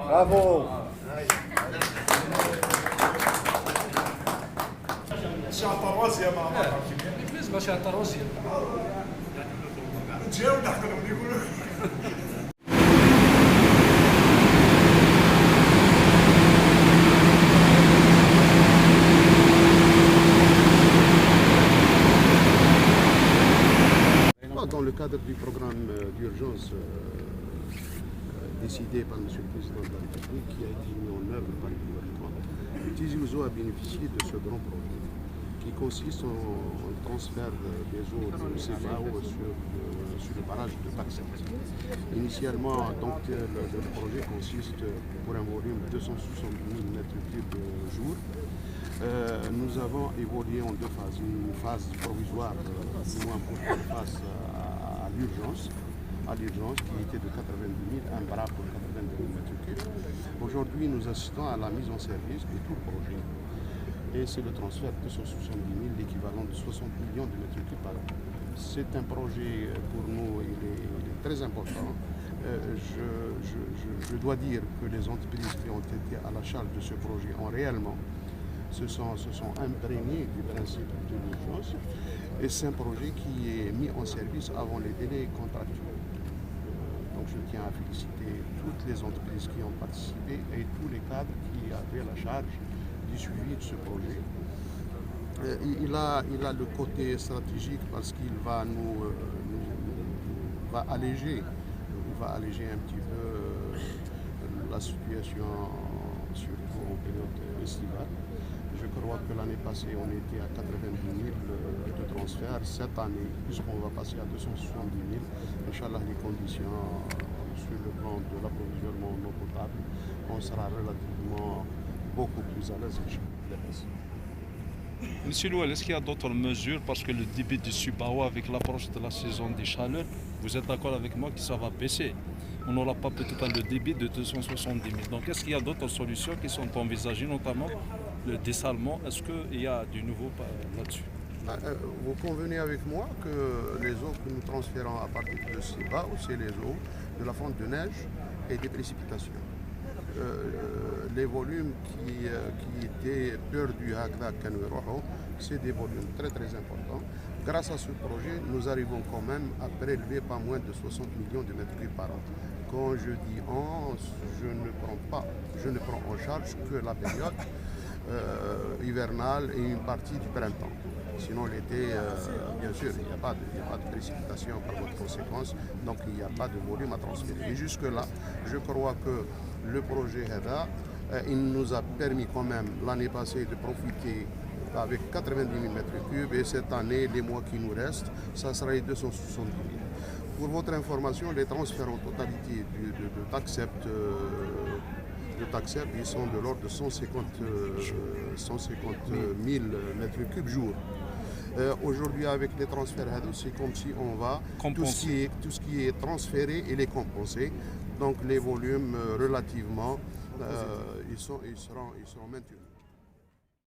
Bravo. شاطر روسيا مع بالنسبه شاطر روسيا جاو نحن يقولوا Dans le cadre du programme d'urgence décidé par M. le Président de la République, qui a été mis en œuvre par le gouvernement, Tizi Ouzou a bénéficié de ce grand projet qui consiste en un transfert des eaux de CBAO sur le barrage de Taxet. Initialement, donc, le projet consiste pour un volume de 270 000 m3 jour. Nous avons évolué en deux phases. Une phase provisoire, du moins pour faire face à l'urgence, qui était de 90 000, un bras pour 90 000 m3. Aujourd'hui, nous assistons à la mise en service de tout le projet. Et c'est le transfert de 170 000, l'équivalent de 60 millions de mètres cubes par an. C'est un projet pour nous, il est très important. Je dois dire que les entreprises qui ont été à la charge de ce projet ont réellement se sont imprégnés du principe de l'urgence. Et c'est un projet qui est mis en service avant les délais contractuels. Donc je tiens à féliciter toutes les entreprises qui ont participé et tous les cadres qui avaient la charge du suivi de ce projet. Il a le côté stratégique parce qu'il va va alléger un petit peu la situation, surtout en période estivale. Je crois que l'année passée, on était à 90 000 de transferts. Cette année, puisqu'on va passer à 270 000, Inch'Allah, les conditions sur le plan de l'approvisionnement en eau potable, on sera relativement beaucoup plus à l'aise. Monsieur Louel, est-ce qu'il y a d'autres mesures parce que le débit du Subao avec l'approche de la saison des chaleurs, vous êtes d'accord avec moi que ça va baisser? On n'aura pas peut-être le débit de 270 000. Donc est-ce qu'il y a d'autres solutions qui sont envisagées, notamment le dessalement? Est-ce qu'il y a du nouveau là-dessus? Vous convenez avec moi que les eaux que nous transférons à partir de Subao, c'est les eaux de la fonte de neige et des précipitations. Les volumes qui étaient perdus à Kanouéroho, c'est des volumes très très importants. Grâce à ce projet, nous arrivons quand même à prélever pas moins de 60 millions de mètres cubes par an. Quand je dis je ne prends en charge que la période hivernale et une partie du printemps. Sinon l'été, bien sûr, il n'y a pas de précipitation par votre conséquence, donc il n'y a pas de volume à transférer. Et jusque-là, je crois que le projet HEDA, il nous a permis quand même l'année passée de profiter avec 90 000 m3 et cette année, les mois qui nous restent, ça sera les 270 000. Pour votre information, les transferts en totalité de Taxep, ils sont de l'ordre de 150 000 m3 jour. Aujourd'hui, avec les transferts, c'est comme si on va tout ce qui est transféré et les compenser. Donc les volumes relativement, ils seront maintenus.